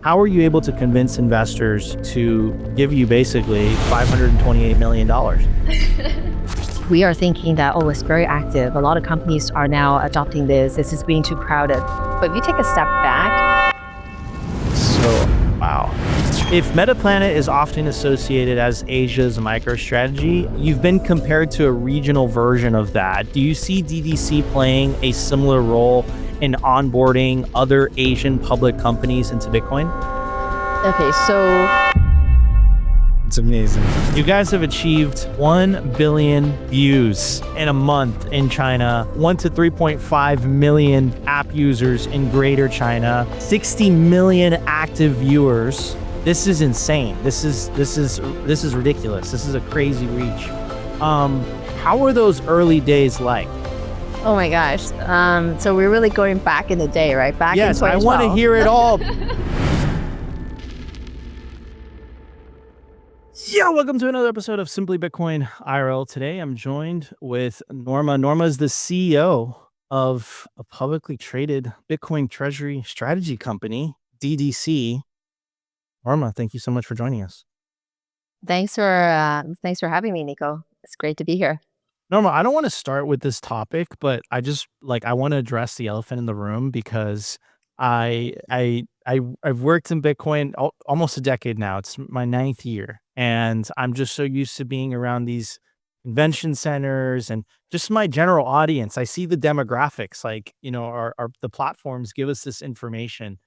How are you able to convince investors to give you basically $528 million? We are thinking that, it's very active. A lot of companies are now adopting this. This is being too crowded. But if you take a step back. So, wow. If MetaPlanet is often associated as Asia's MicroStrategy, you've been compared to a regional version of that. Do you see DDC playing a similar role in onboarding other Asian public companies into Bitcoin? Okay, so It's amazing. You guys have achieved 1 billion views in a month in China, 1 to 3.5 million app users in Greater China, 60 million active viewers. This is insane. This is ridiculous. This is a crazy reach. How were those early days like? oh my gosh. So we're really going back in the day, right? Back in Yes, I 2012. want to hear it all. Yeah, welcome to another episode of Simply Bitcoin IRL. Today, I'm joined with Norma. Norma is the CEO of a publicly traded Bitcoin Treasury strategy company, DDC. Norma, thank you so much for joining us. Thanks for having me, Nico. It's great to be here. Norma, I don't want to start with this topic, but I want to address the elephant in the room because I've worked in Bitcoin almost a decade now. It's my 9th year, and I'm just so used to being around these convention centers and just my general audience. I see the demographics, the platforms give us this information.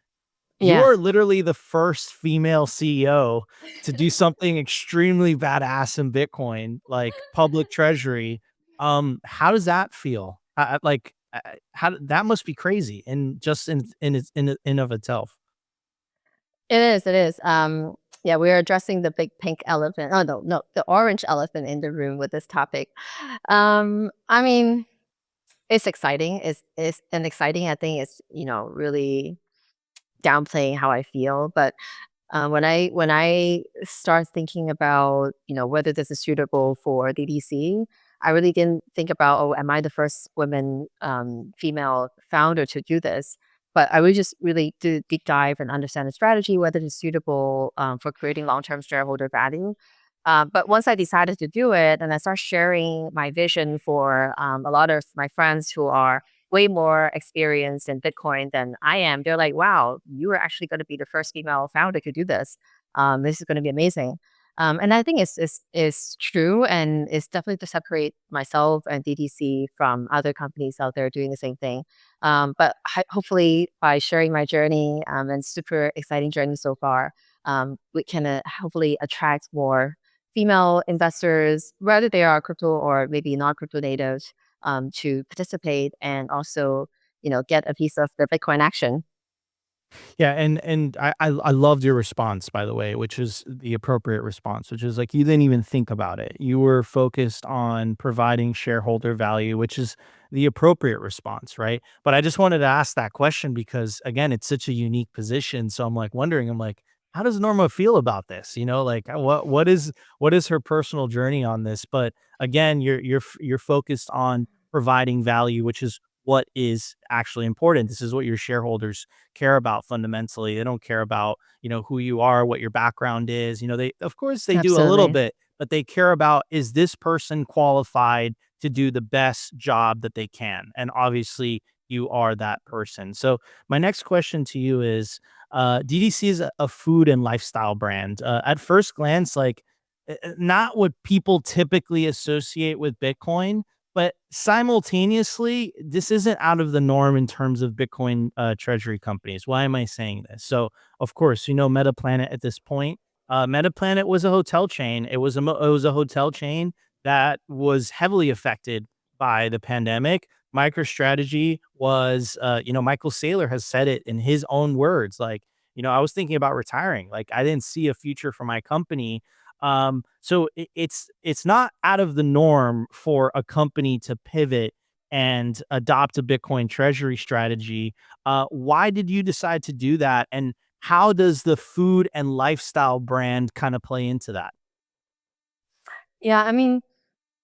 You Yeah. are literally the first female CEO to do something extremely badass in Bitcoin, like public treasury. How does that feel? How that must be crazy and just in of itself. It is. Yeah, we're addressing the big pink elephant. Oh, no, the orange elephant in the room with this topic. I mean, it's exciting. It's an exciting. I think it's, really downplaying how I feel. But when I start thinking about, whether this is suitable for DDC, I really didn't think about, am I the first woman, female founder to do this? But I would just really do deep dive and understand the strategy, whether it's suitable for creating long-term shareholder value. But once I decided to do it, and I start sharing my vision for a lot of my friends who are way more experienced in Bitcoin than I am, they're like, "Wow, you are actually going to be the first female founder to do this. This is going to be amazing." And I think it's true, and it's definitely to separate myself and DTC from other companies out there doing the same thing. But hopefully, by sharing my journey and super exciting journey so far, we can hopefully attract more female investors, whether they are crypto or maybe non-crypto natives, to participate and also, get a piece of the Bitcoin action. Yeah, and I loved your response, by the way, which is the appropriate response, which is like you didn't even think about it. You were focused on providing shareholder value, which is the appropriate response, right? But I just wanted to ask that question because again, it's such a unique position. So I'm like wondering, I'm like, how does Norma feel about this? What is her personal journey on this? But again, you're focused on providing value, which is what is actually important. This is what your shareholders care about fundamentally. They don't care about, who you are, what your background is. They of course they do a little Absolutely. bit, but they care about, is this person qualified to do the best job that they can? And obviously you are that person. So my next question to you is DDC is a food and lifestyle brand. At first glance, not what people typically associate with Bitcoin, but simultaneously, this isn't out of the norm in terms of Bitcoin treasury companies. Why am I saying this? So, of course, MetaPlanet at this point. MetaPlanet was a hotel chain. It was a hotel chain that was heavily affected by the pandemic. MicroStrategy was, Michael Saylor has said it in his own words. I was thinking about retiring. Like, I didn't see a future for my company. So it's not out of the norm for a company to pivot and adopt a Bitcoin treasury strategy. Why did you decide to do that? And how does the food and lifestyle brand kind of play into that? Yeah, I mean,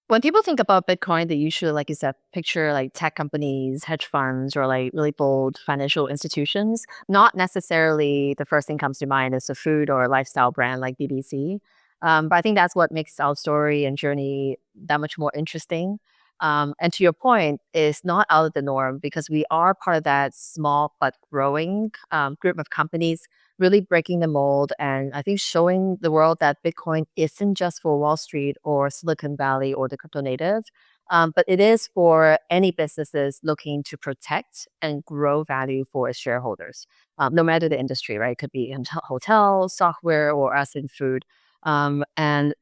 When people think about Bitcoin, they usually, like you said, picture like tech companies, hedge funds, or like really bold financial institutions. Not necessarily the first thing comes to mind is a food or a lifestyle brand like DDC. But I think that's what makes our story and journey that much more interesting. And to your point, is not out of the norm because we are part of that small but growing group of companies really breaking the mold and I think showing the world that Bitcoin isn't just for Wall Street or Silicon Valley or the crypto native, but it is for any businesses looking to protect and grow value for its shareholders, no matter the industry, right? It could be in hotel, software, or us in food. And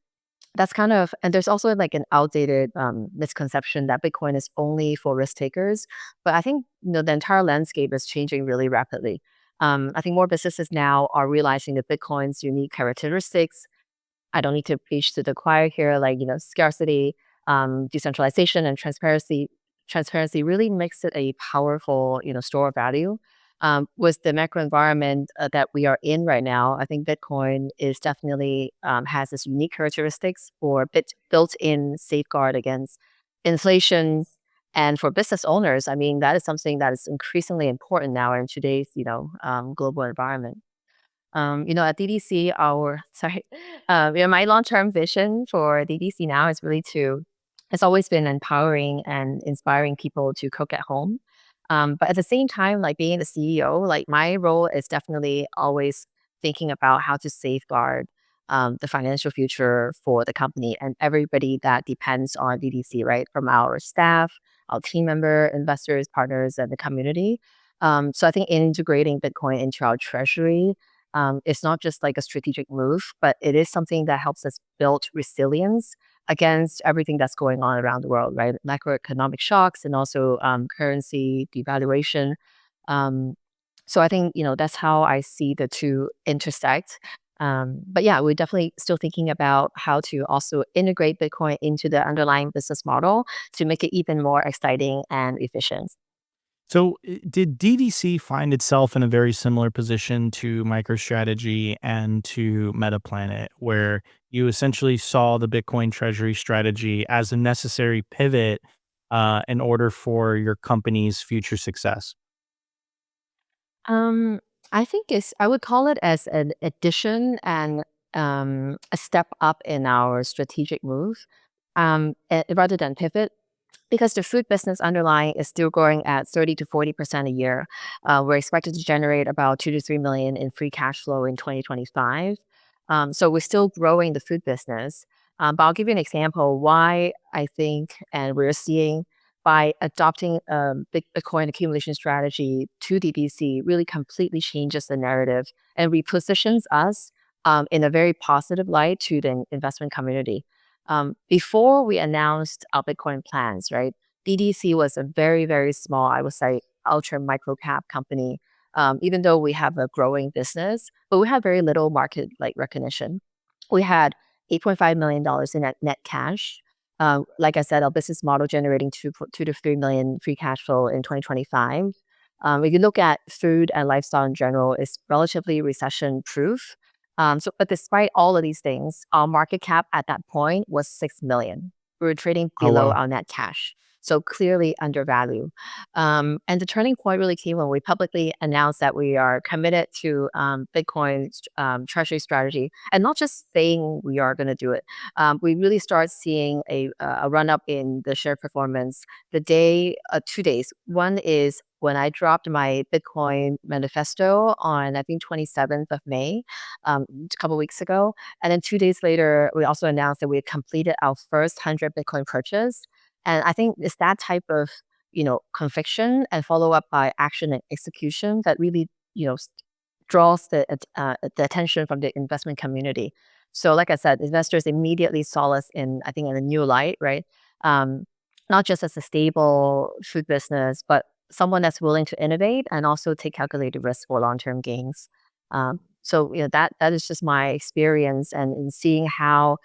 that's kind of, and there's also like an outdated misconception that Bitcoin is only for risk takers. But I think the entire landscape is changing really rapidly. I think more businesses now are realizing that Bitcoin's unique characteristics. I don't need to preach to the choir here, like, scarcity, decentralization, and transparency. Transparency really makes it a powerful, store of value. With the macro environment that we are in right now, I think Bitcoin is definitely has this unique characteristics for built-in safeguard against inflation. And for business owners, I mean, that is something that is increasingly important now in today's, global environment. At DDC, our sorry, my long-term vision for DDC now is really to it's always been empowering and inspiring people to cook at home. But at the same time, like being the CEO, like my role is definitely always thinking about how to safeguard the financial future for the company and everybody that depends on DDC, right? From our staff, our team member, investors, partners, and the community. So I think integrating Bitcoin into our treasury it's not just like a strategic move, but it is something that helps us build resilience against everything that's going on around the world, right? Macroeconomic shocks and also currency devaluation. Um, so I think, that's how I see the two intersect. But yeah, we're definitely still thinking about how to also integrate Bitcoin into the underlying business model to make it even more exciting and efficient. So, did DDC find itself in a very similar position to MicroStrategy and to MetaPlanet, where you essentially saw the Bitcoin Treasury strategy as a necessary pivot in order for your company's future success? Um, I think I would call it as an addition and a step up in our strategic move, rather than pivot. Because the food business underlying is still growing at 30 to 40% a year. We're expected to generate about 2 to 3 million in free cash flow in 2025. So we're still growing the food business. But I'll give you an example why I think, and we're seeing by adopting a Bitcoin accumulation strategy to DBC really completely changes the narrative and repositions us in a very positive light to the investment community. Before we announced our Bitcoin plans, right? DDC was a very, very small, I would say, ultra micro cap company. Even though we have a growing business, but we have very little market like recognition. We had $8.5 million in net cash. Like I said, our business model generating 2 to 3 million free cash flow in 2025. If you look at food and lifestyle in general, it's relatively recession proof. But despite all of these things, our market cap at that point was 6 million. We were trading Oh, below wow. our net cash, so clearly undervalued. And the turning point really came when we publicly announced that we are committed to Bitcoin's treasury strategy, and not just saying we are going to do it. We really start seeing a run up in the share performance. 2 days. One is when I dropped my Bitcoin manifesto on I think 27th of May, a couple weeks ago. And then 2 days later, we also announced that we had completed our first 100 Bitcoin purchase. And I think it's that type of, conviction and follow up by action and execution that really, draws the attention from the investment community. So, like I said, investors immediately saw us I think, in a new light, right? Um, Not just as a stable food business, but someone that's willing to innovate and also take calculated risks for long-term gains. So that is just my experience and in seeing how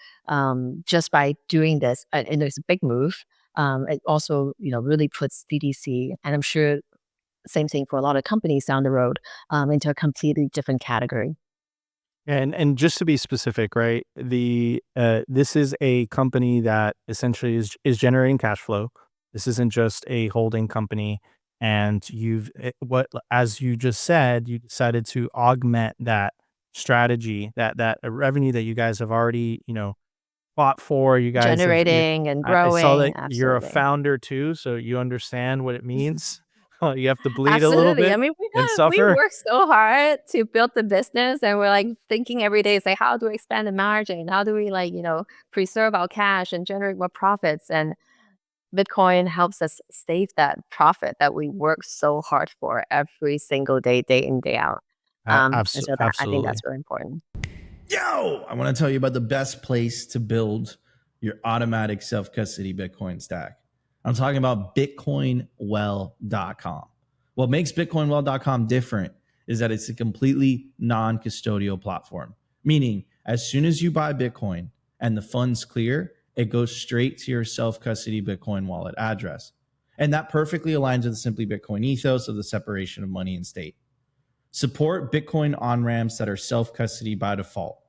just by doing this, and it's a big move. It also really puts DDC, and I'm sure same thing for a lot of companies down the road, into a completely different category. And just to be specific, right? This is a company that essentially is generating cash flow. This isn't just a holding company. And what, as you just said, you decided to augment that strategy, that revenue that you guys have already, fought for. You guys have, Generating and I saw growing, that you're a absolutely. founder too, so you understand what it means. You have to bleed a little Absolutely. I bit mean, and we suffer. work so hard to build the business and we're like thinking every day, say, how do we expand the margin? How do we like, preserve our cash and generate more profits? And Bitcoin helps us save that profit that we work so hard for every single day, day in, day out. And so that I think Absolutely. that's really important. Yo, I want to tell you about the best place to build your automatic self custody Bitcoin stack. I'm talking about bitcoinwell.com. What makes bitcoinwell.com different is that it's a completely non custodial platform, meaning as soon as you buy Bitcoin and the funds clear, it goes straight to your self custody Bitcoin wallet address. And that perfectly aligns with the Simply Bitcoin ethos of the separation of money and state. Support Bitcoin on ramps that are self custody by default.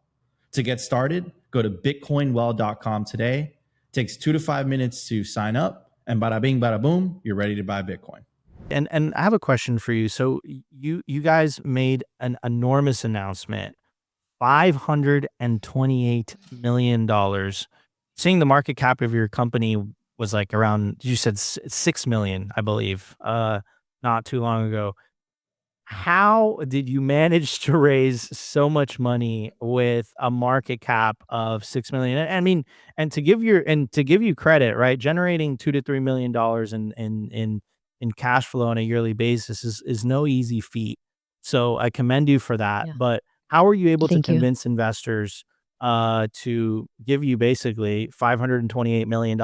To get started, go to bitcoinwell.com today. It takes 2 to 5 minutes to sign up, and bada bing, bada boom, you're ready to buy Bitcoin. And I have a question for you. So you guys made an enormous announcement, $528 million. Seeing the market cap of your company was like around, you said 6 million, I believe, not too long ago. How did you manage to raise so much money with a market cap of 6 million? I mean, and to give you credit, right? Generating $2 to $3 million in cash flow on a yearly basis is no easy feat. So I commend you for that. Yeah. But how were you able to Thank you. convince investors to give you basically $528 million?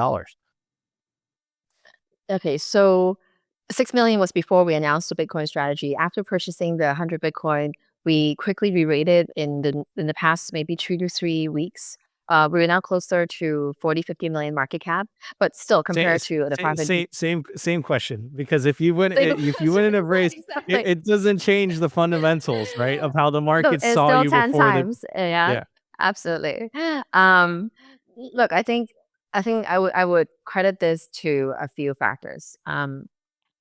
Okay, so 6 million was before we announced the Bitcoin strategy. After purchasing the 100 Bitcoin, we quickly re-rated in the past maybe 2 to 3 weeks. We're now closer to 40, 50 million market cap, but still compared to the private. Same question, because if you Question, wouldn't have right? raised it, Exactly. it doesn't change the fundamentals, right, of how the Look, market it's saw still you 10 before the. times. Yeah, Yeah. absolutely. Um, look, I think I would credit this to a few factors.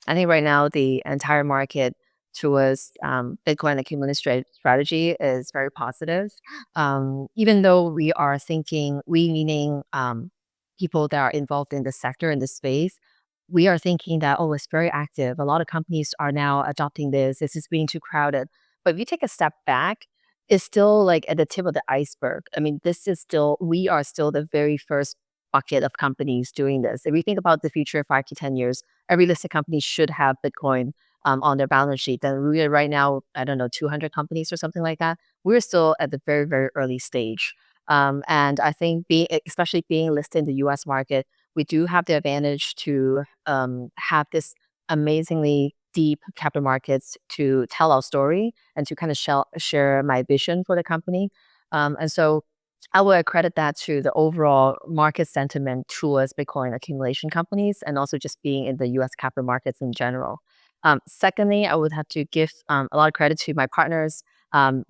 I think right now the entire market towards Bitcoin accumulation strategy is very positive. Even though we are thinking, we meaning people that are involved in the sector, in the space, we are thinking that, oh, it's very active. A lot of companies are now adopting this. This is being too crowded. But if you take a step back, it's still like at the tip of the iceberg. I mean, we are still the very first bucket of companies doing this. If we think about the future 5 to 10 years, every listed company should have Bitcoin on their balance sheet. Then we are right now, I don't know, 200 companies or something like that. We're still at the very, very early stage. And I think especially being listed in the US market, we do have the advantage to have this amazingly deep capital markets to tell our story and to kind of share my vision for the company. And so I would accredit that to the overall market sentiment towards Bitcoin accumulation companies and also just being in the US capital markets in general. Secondly, I would have to give a lot of credit to my partners,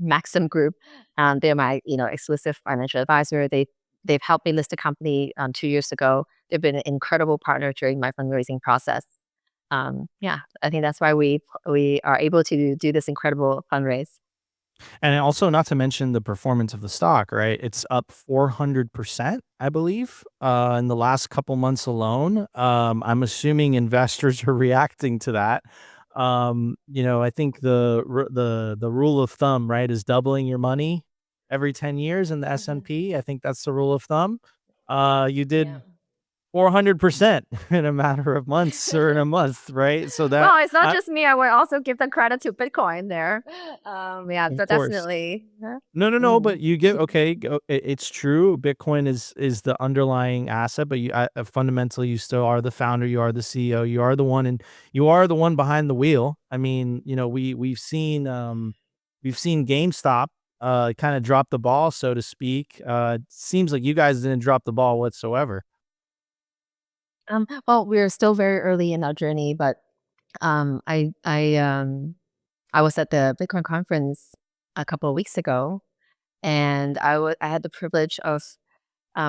Maxim Group. They're my exclusive financial advisor. They've helped me list a company 2 years ago. They've been an incredible partner during my fundraising process. Yeah, I think that's why we are able to do this incredible fundraise. And also, not to mention the performance of the stock, right? It's up 400%, I believe, in the last couple months alone. I'm assuming investors are reacting to that. I think the rule of thumb, right, is doubling your money every 10 years in the Mhm. S&P. I think that's the rule of thumb. You Yeah. did 400% in a matter of months or in a month, right? So that, Well, it's not just me. I would also give the credit to Bitcoin there. Yeah, of but course. definitely. No, no, no, Mhm. but you give okay, it's true. Bitcoin is the underlying asset, but fundamentally, you still are the founder, you are the CEO, you are the one, and you are the one behind the wheel. I mean, we've seen GameStop kind of drop the ball, so to speak. It seems like you guys didn't drop the ball whatsoever. Well, we're still very early in our journey, but um, I I um, I was at the Bitcoin conference a couple of weeks ago, And I had the privilege of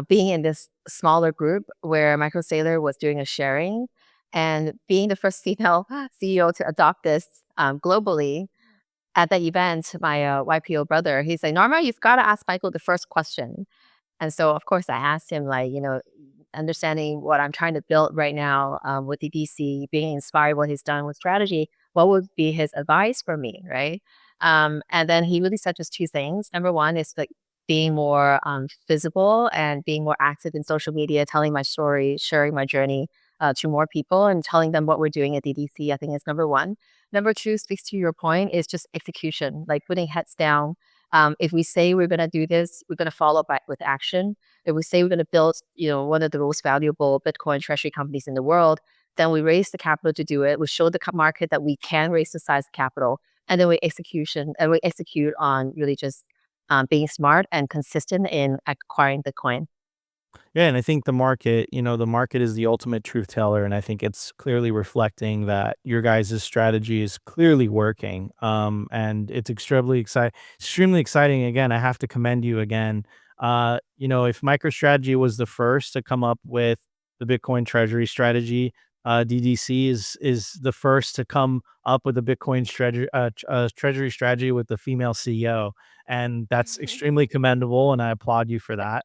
being in this smaller group where MicroStrategy was doing a sharing, and being the first female CEO to adopt this globally. At the event, my YPO brother, he's like, Norma, you've got to ask Michael the first question. And so, of course, I asked him, like, understanding what I'm trying to build right now with DDC, being inspired what he's done with strategy, what would be his advice for me, right? And then he really said just two things. Number one is like being more visible and being more active in social media, telling my story, sharing my journey to more people, and telling them what we're doing at DDC. I think is number one. Number two speaks to your point is just execution, like putting heads down. If we say we're going to do this, we're going to follow up with action. If we say we're going to build, one of the most valuable Bitcoin treasury companies in the world, then we raise the capital to do it. We show the market that we can raise the size of capital, and then we execute on really just being smart and consistent in acquiring Bitcoin. Yeah, and I think the market is the ultimate truth teller, and I think it's clearly reflecting that your guys' strategy is clearly working. And it's extremely exciting. Again, I have to commend you again. If MicroStrategy was the first to come up with the Bitcoin Treasury strategy, DDC is the first to come up with a Bitcoin treasury strategy with the female CEO, and that's extremely commendable, and I applaud you for that.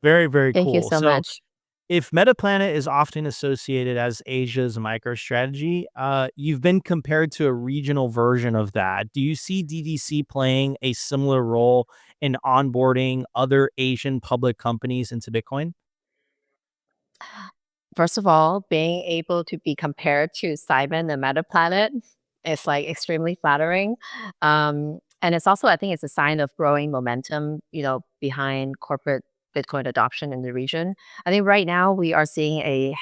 Very, very Thank you cool. so So much. if MetaPlanet is often associated as Asia's MicroStrategy, you've been compared to a regional version of that. Do you see DDC playing a similar role in onboarding other Asian public companies into Bitcoin? First of all, being able to be compared to Simon and MetaPlanet is like extremely flattering. And it's also, I think it's a sign of growing momentum, behind corporate Bitcoin adoption in the region. I think right now we are seeing a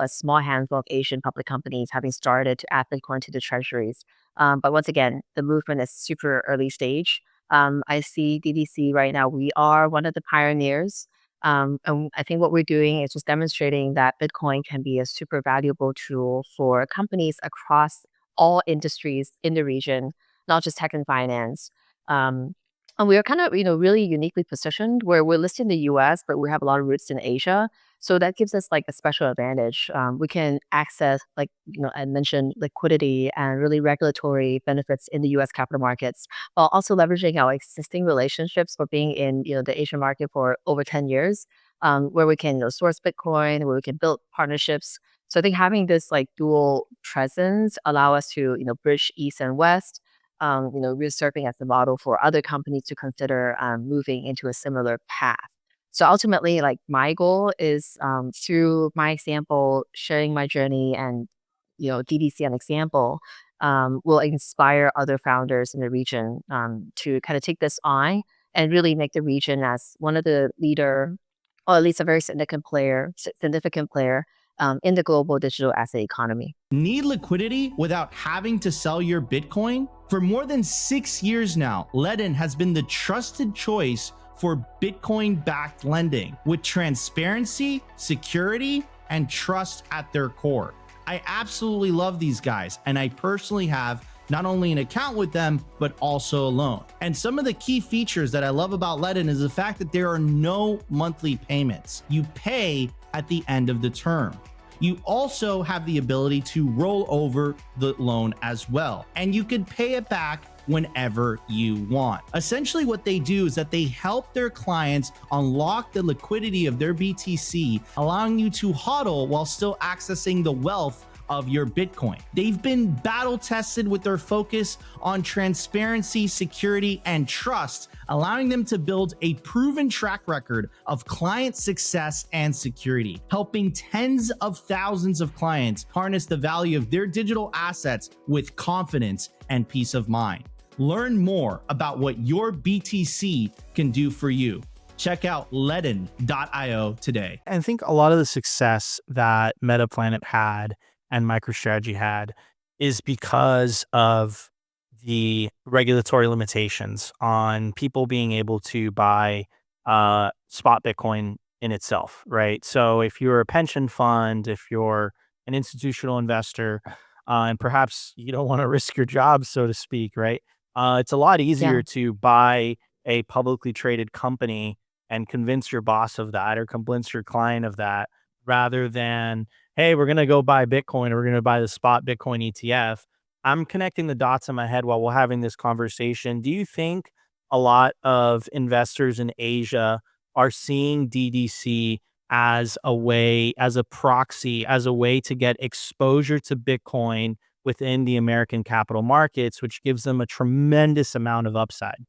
small handful of Asian public companies having started to add Bitcoin to the treasuries. But once again, the movement is super early stage. I see DDC right now, we are one of the pioneers, and I think what we're doing is just demonstrating that Bitcoin can be a super valuable tool for companies across all industries in the region, not just tech and finance. Um, and we are kind of, really uniquely positioned where we're listed in the US, but we have a lot of roots in Asia. So that gives us like a special advantage. We can access, like, I mentioned liquidity and really regulatory benefits in the US capital markets, while also leveraging our existing relationships for being in the Asian market for over 10 years, where we can source Bitcoin, where we can build partnerships. So I think having this like dual presence allow us to bridge east and west. Really serving as the model for other companies to consider moving into a similar path. So ultimately, like my goal is through my example, sharing my journey, and DDC an example, will inspire other founders in the region to kind of take this on and really make the region as one of the leader, or at least a very significant player in the global digital asset economy. Need liquidity without having to sell your Bitcoin? For more than 6 years now, Ledn has been the trusted choice for Bitcoin-backed lending with transparency, security, and trust at their core. I absolutely love these guys, and I personally have not only an account with them, but also a loan. And some of the key features that I love about Ledn is the fact that there are no monthly payments. You pay at the end of the term. You also have the ability to roll over the loan as well, and you can pay it back whenever you want. Essentially what they do is that they help their clients unlock the liquidity of their BTC, allowing you to HODL while still accessing the wealth of your Bitcoin. They've been battle tested with their focus on transparency, security, and trust, allowing them to build a proven track record of client success and security, helping tens of thousands of clients harness the value of their digital assets with confidence and peace of mind. Learn more about what your BTC can do for you. Check out ledn.io today. I think a lot of the success that MetaPlanet had and MicroStrategy had is because of the regulatory limitations on people being able to buy spot Bitcoin in itself, right? So if you're a pension fund, if you're an institutional investor, and perhaps you don't want to risk your job, so to speak, right? It's a lot Yeah. easier to buy a publicly traded company and convince your boss of that or convince your client of that rather than, hey, we're going to go buy Bitcoin or we're going to buy the spot Bitcoin ETF. I'm connecting the dots in my head while we're having this conversation. Do you think a lot of investors in Asia are seeing DDC as a way, as a proxy, as a way to get exposure to Bitcoin within the American capital markets, which gives them a tremendous amount of upside?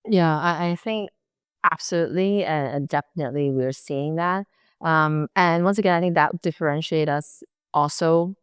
Yeah, I think absolutely and definitely we're seeing that. And once again, I think that differentiate us also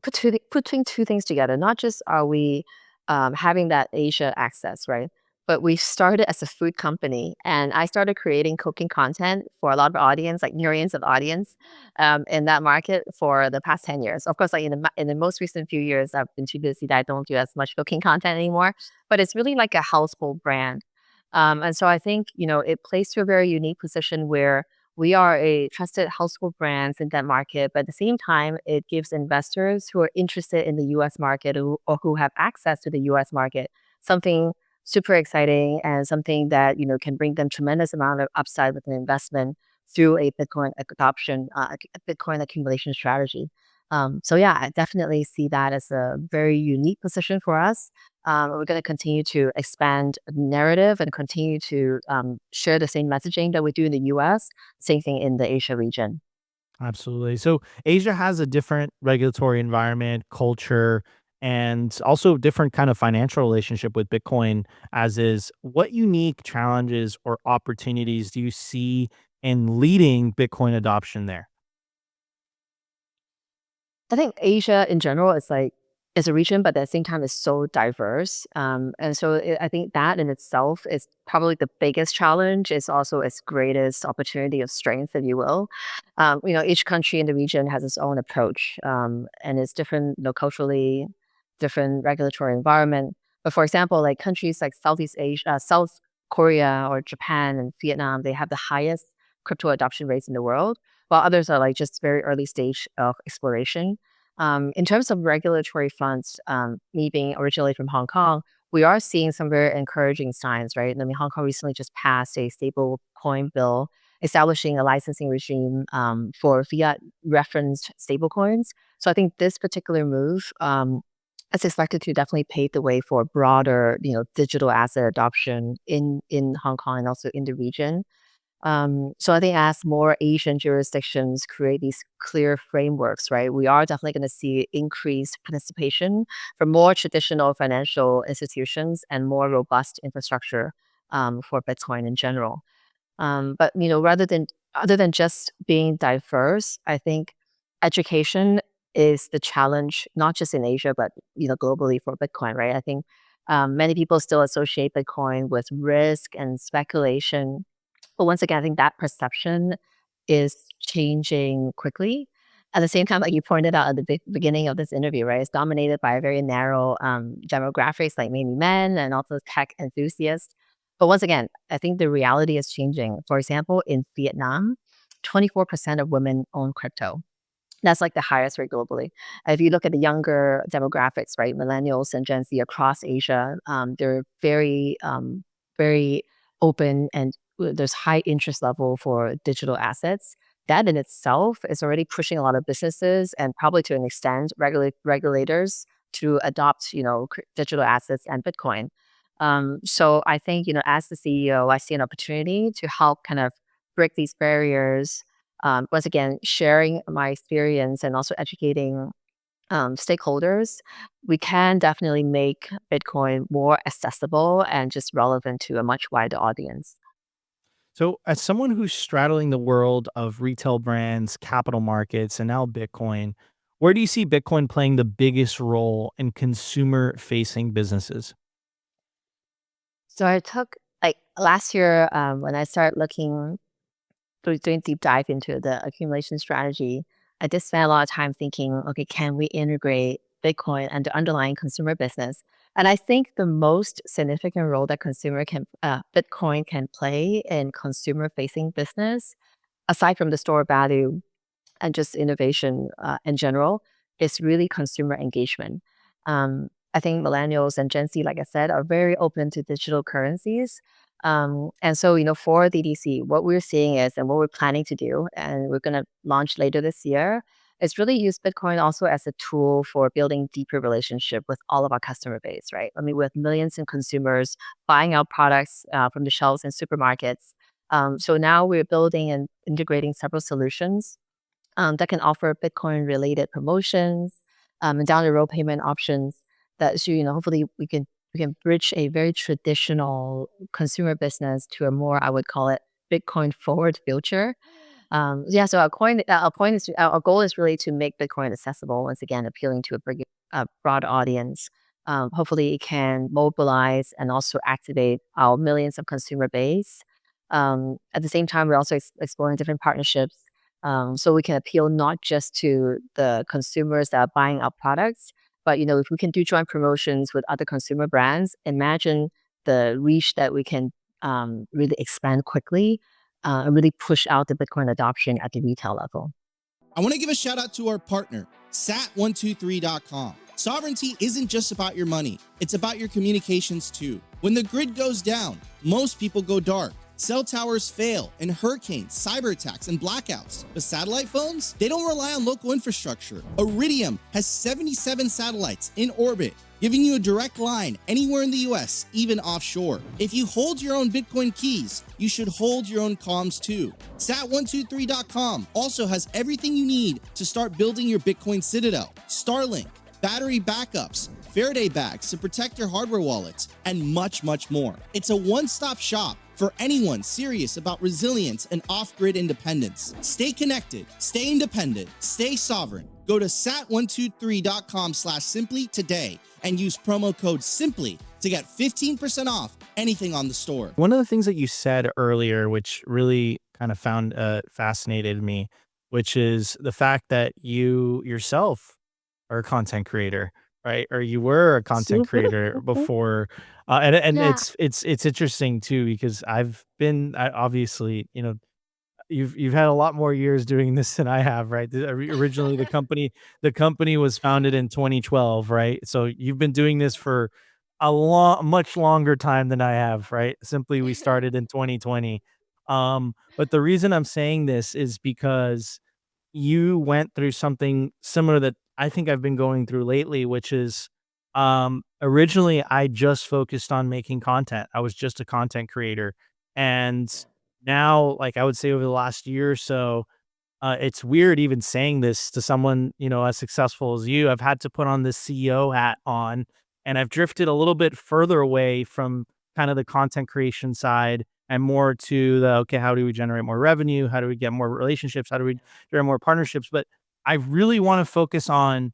putting two things together. Not just are we having that Asia access, right? But we started as a food company, and I started creating cooking content for a lot of audience, like millions of audience, in that market for the past 10 years. Of course, like in the most recent few years, I've been too busy that I don't do as much cooking content anymore. But it's really like a household brand, and so I think it plays to a very unique position where we are a trusted household brands in that market, but at the same time, it gives investors who are interested in the US market or who have access to the US market something super exciting and something that can bring them tremendous amount of upside with an investment through a Bitcoin adoption, a Bitcoin accumulation strategy. So yeah, I definitely see that as a very unique position for us. We're going to continue to expand the narrative and continue to share the same messaging that we do in the US, same thing in the Asia region. Absolutely. So Asia has a different regulatory environment, culture, and also different kind of financial relationship with Bitcoin as is. What unique challenges or opportunities do you see in leading Bitcoin adoption there? I think Asia in general is like is a region, but at the same time is so diverse. And so I think that in itself is probably the biggest challenge. It's also its greatest opportunity of strength, if you will. Each country in the region has its own approach, and it's different, culturally, different regulatory environment. But for example, like countries like Southeast Asia, South Korea, or Japan and Vietnam, they have the highest crypto adoption rates in the world, while others are like just very early stage of exploration. In terms of regulatory fronts, me being originally from Hong Kong, we are seeing some very encouraging signs, right? I mean, Hong Kong recently just passed a stable coin bill establishing a licensing regime for fiat referenced stablecoins. So I think this particular move is expected to definitely pave the way for broader, digital asset adoption in Hong Kong and also in the region. So I think as more Asian jurisdictions create these clear frameworks, right, we are definitely going to see increased participation from more traditional financial institutions and more robust infrastructure for Bitcoin in general. But rather than other than just being diverse, I think education is the challenge, not just in Asia, but globally for Bitcoin, right? I think many people still associate Bitcoin with risk and speculation, but once again, I think that perception is changing quickly. At the same time, like you pointed out at the beginning of this interview, right, it's dominated by a very narrow demographics, like mainly men and also tech enthusiasts. But once again, I think the reality is changing. For example, in Vietnam, 24% of women own crypto. That's like the highest rate globally. If you look at the younger demographics, right, millennials and Gen Z across Asia, they're very open and there's high interest level for digital assets. That in itself is already pushing a lot of businesses and probably to an extent regulators to adopt, digital assets and Bitcoin. So I think, as the CEO, I see an opportunity to help kind of break these barriers, once again, sharing my experience and also educating stakeholders, we can definitely make Bitcoin more accessible and just relevant to a much wider audience. So, as someone who's straddling the world of retail brands, capital markets, and now Bitcoin, where do you see Bitcoin playing the biggest role in consumer facing businesses? So I took like last year when I started looking doing deep dive into the accumulation strategy, I did spend a lot of time thinking, okay, can we integrate Bitcoin and the underlying consumer business? And I think the most significant role that Bitcoin can play in consumer facing business, aside from the store value and just innovation in general, is really consumer engagement. I think millennials and Gen Z, like I said, are very open to digital currencies. And so, for DDC, what we're seeing is, and what we're planning to do, and we're going to launch later this year, is really use Bitcoin also as a tool for building deeper relationship with all of our customer base, right? I mean, with millions of consumers buying our products from the shelves in supermarkets. So now we're building and integrating several solutions that can offer Bitcoin related promotions and down the road payment options that so, hopefully we can bridge a very traditional consumer business to a more, I would call it, Bitcoin forward future. Yeah, so our goal is really to make Bitcoin accessible, once again, appealing to a broad audience. Hopefully, it can mobilize and also activate our millions of consumer base. At the same time, we're also exploring different partnerships, so we can appeal not just to the consumers that are buying our products, but if we can do joint promotions with other consumer brands, imagine the reach that we can really expand quickly and really push out the Bitcoin adoption at the retail level. I want to give a shout out to our partner, sat123.com. Sovereignty isn't just about your money, it's about your communications too. When the grid goes down, most people go dark. Cell towers fail in hurricanes, cyber attacks, and blackouts. But satellite phones, they don't rely on local infrastructure. Iridium has 77 satellites in orbit, giving you a direct line anywhere in the US, even offshore. If you hold your own Bitcoin keys, you should hold your own comms too. Sat123.com also has everything you need to start building your Bitcoin citadel. Starlink, battery backups, Faraday bags to protect your hardware wallets, and much, much more. It's a one-stop shop for anyone serious about resilience and off-grid independence. Stay connected, stay independent, stay sovereign. Go to sat123.com/simply today and use promo code SIMPLY to get 15% off anything on the store. One of the things that you said earlier, which really kind of fascinated me, which is the fact that you yourself are a content creator, right? Or you were a content creator before, and Yeah. it's interesting too because obviously, you've had a lot more years doing this than I have, right? Originally, the company was founded in 2012, right? So you've been doing this for much longer time than I have, right? Simply, we started in 2020. But the reason I'm saying this is because you went through something similar that I think I've been going through lately, which is, originally I just focused on making content. I was just a content creator. And now, like I would say over the last year or so, it's weird even saying this to someone, as successful as you. I've had to put on this CEO hat on, and I've drifted a little bit further away from kind of the content creation side and more to okay, how do we generate more revenue? How do we get more relationships? How do we generate more partnerships? But I really want to focus on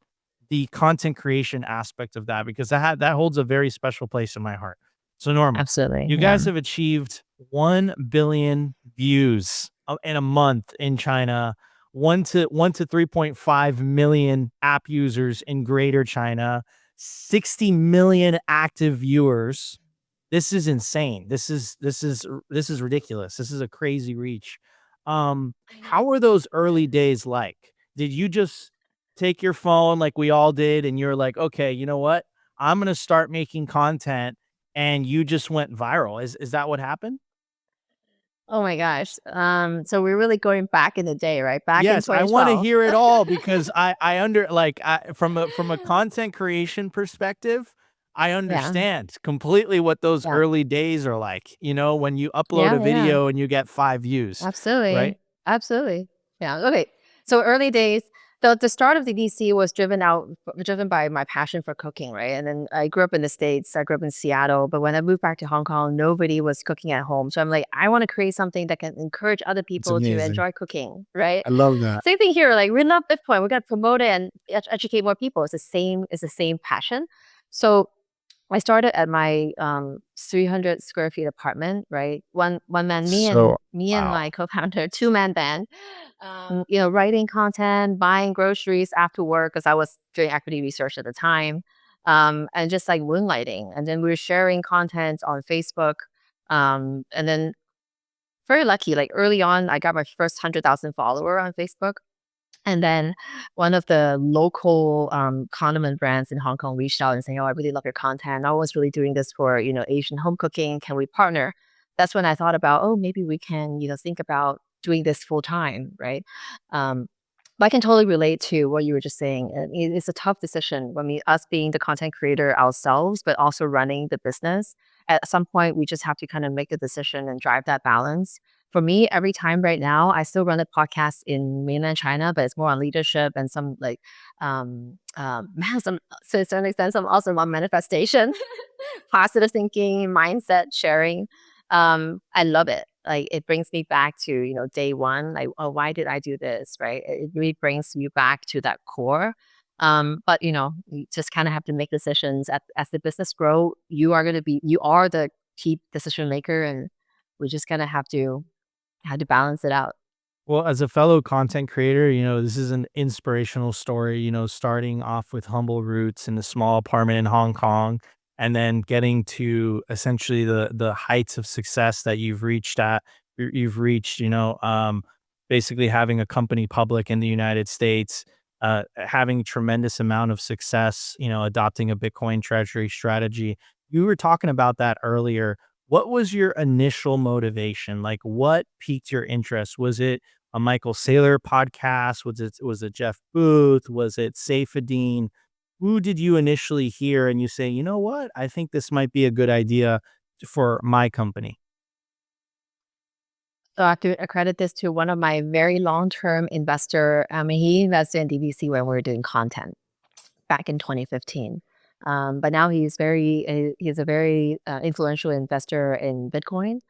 the content creation aspect of that because that holds a very special place in my heart. So Norma, Absolutely. you Yeah. guys have achieved 1 billion views in a month in China, 1 to 3.5 million app users in Greater China, 60 million active viewers. This is insane. This is ridiculous. This is a crazy reach. How were those early days like? Did you just take your phone like we all did and you're like, "Okay, you know what? I'm gonna start making content," and you just went viral? Is that what happened? Oh my gosh. So we're really going back in the day, right? Back in Yes, I wanna 2012. hear it all because from a content creation perspective, I Yeah. understand completely what those Yeah. early days are like, when you upload a Yeah. Yeah. video and you get 5 views, right? Absolutely. Absolutely. Yeah. Okay. So early days, the start of the DC was driven by my passion for cooking, right? And then I grew up in the States. I grew up in Seattle, but when I moved back to Hong Kong, nobody was cooking at home. So I'm like, I want to create something that can encourage other It's people to amazing. enjoy cooking, right? I love that. Same thing here. Like we love Bitcoin. We got to promote it and educate more people. It's the same passion. So I started at my 300 square feet apartment, right? One man, me and So me and wow. my co-founder, two-man band, writing content, buying groceries after work because I was doing equity research at the time, and just like moonlighting. And then we were sharing content on Facebook, and then very lucky, like early on, I got my first 100,000 follower on Facebook. And then one of the local condiment brands in Hong Kong reached out and saying, "Oh, I really love your content. I was really doing this for, Asian home cooking. Can we partner?" That's when I thought about, oh, maybe we can, think about doing this full time, right? Um, but I can totally relate to what you were just saying. It's a tough decision when us being the content creator ourselves, but also running the business. At some point, we just have to kind of make a decision and drive that balance. For me, every time right now, I still run a podcast in mainland China, but it's more on leadership and some like, some to a certain extent, some also on manifestation, positive thinking, mindset sharing. I love it. Like it brings me back to, day one, like, oh, why did I do this? Right. It really brings you back to that core. But you just kind of have to make decisions as the business grow. You are the key decision maker, and we just kind of have to balance it out. Well, as a fellow content creator, this is an inspirational story, starting off with humble roots in a small apartment in Hong Kong and then getting to essentially the heights of success that you've reached, basically having a company public in the United States, having tremendous amount of success, adopting a Bitcoin treasury strategy. You were talking about that earlier. What was your initial motivation? Like what piqued your interest? Was it a Michael Saylor podcast? Was it Jeff Booth? Was it Saifedean? Who did you initially hear and you say, you know what? I think this might be a good idea for my company. So I have to accredit this to one of my very long-term investor. I mean, he invested in DDC when we were doing content back in 2015. But now he's a very influential investor in Bitcoin.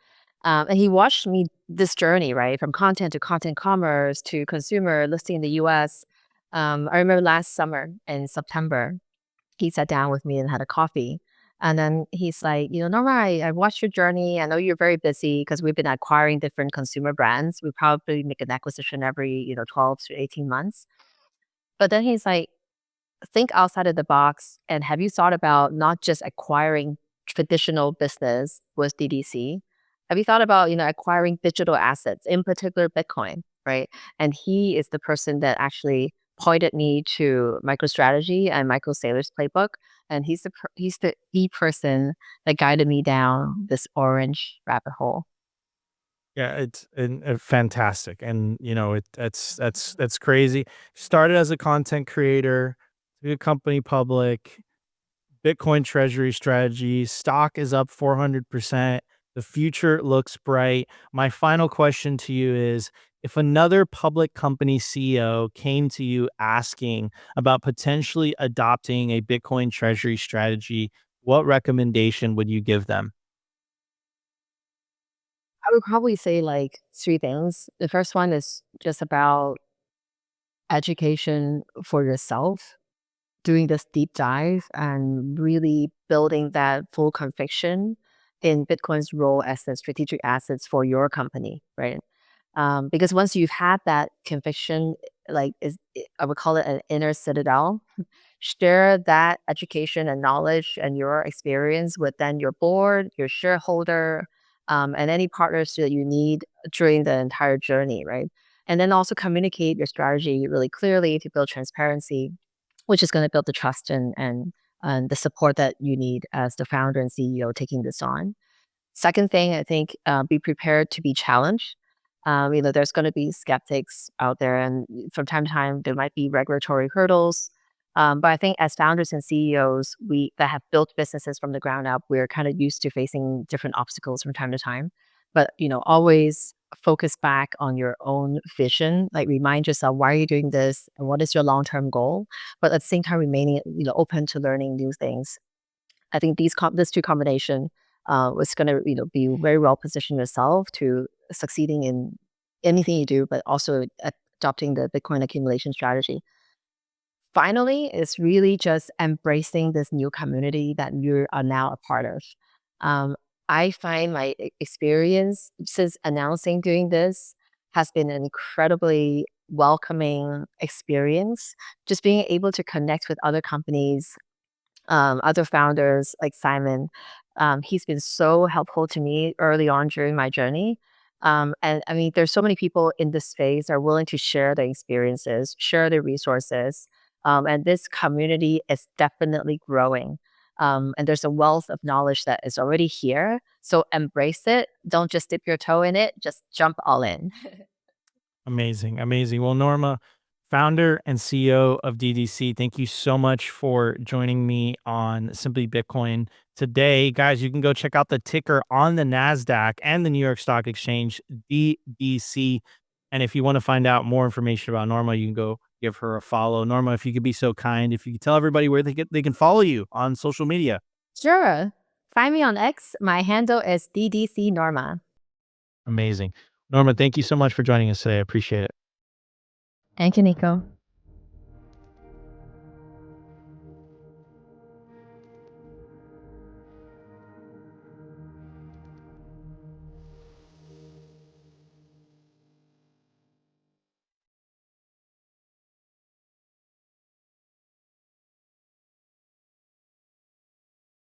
And he watched me this journey, right, from content to content commerce to consumer listing in the US. I remember last summer in September, he sat down with me and had a coffee. And then he's like, Norma, I watched your journey. I know you're very busy because we've been acquiring different consumer brands. We probably make an acquisition every, 12 to 18 months. But then he's like, think outside of the box. And have you thought about not just acquiring traditional business with DDC? Have you thought about, acquiring digital assets, in particular Bitcoin, right? And he is the person that actually pointed me to MicroStrategy and Michael Saylor's playbook. And he's the person that guided me down this orange rabbit hole. Yeah, it's fantastic, and that's crazy. Started as a content creator, took a company public, Bitcoin treasury strategy. Stock is up 400%. The future looks bright. My final question to you is, if another public company CEO came to you asking about potentially adopting a Bitcoin treasury strategy, what recommendation would you give them? I would probably say like three things. The first one is just about education for yourself, doing this deep dive and really building that full conviction in Bitcoin's role as a strategic assets for your company, right? Because once you've had that conviction, I would call it an inner citadel. Share that education and knowledge and your experience with then your board, your shareholder, and any partners that you need during the entire journey, right? And then also communicate your strategy really clearly to build transparency, which is going to build the trust and the support that you need as the founder and CEO taking this on. Second thing, I think, be prepared to be challenged. There's going to be skeptics out there, and from time to time, there might be regulatory hurdles. But I think as founders and CEOs, we that have built businesses from the ground up, we're kind of used to facing different obstacles from time to time. But always focus back on your own vision. Like remind yourself, why are you doing this, and what is your long term goal? But at the same time, remaining open to learning new things. I think this two combination was going to be very well positioned yourself to succeeding in anything you do, but also adopting the Bitcoin accumulation strategy. Finally, it's really just embracing this new community that you are now a part of. Um, I find my experience since announcing doing this has been an incredibly welcoming experience. Just being able to connect with other companies, other founders like Simon. He's been so helpful to me early on during my journey. And I mean, there's so many people in this space that are willing to share their experiences, share their resources. And this community is definitely growing. And there's a wealth of knowledge that is already here. So embrace it. Don't just dip your toe in it, just jump all in. Amazing, amazing. Well, Norma, founder and CEO of DDC, thank you so much for joining me on Simply Bitcoin today. Guys, you can go check out the ticker on the NASDAQ and the New York Stock Exchange, DDC. And if you want to find out more information about Norma, you can go give her a follow. Norma, if you could be so kind, if you could tell everybody where they can follow you on social media. Sure. Find me on X. My handle is DDC Norma. Amazing. Norma, thank you so much for joining us today. I appreciate it. Thank you, Nico.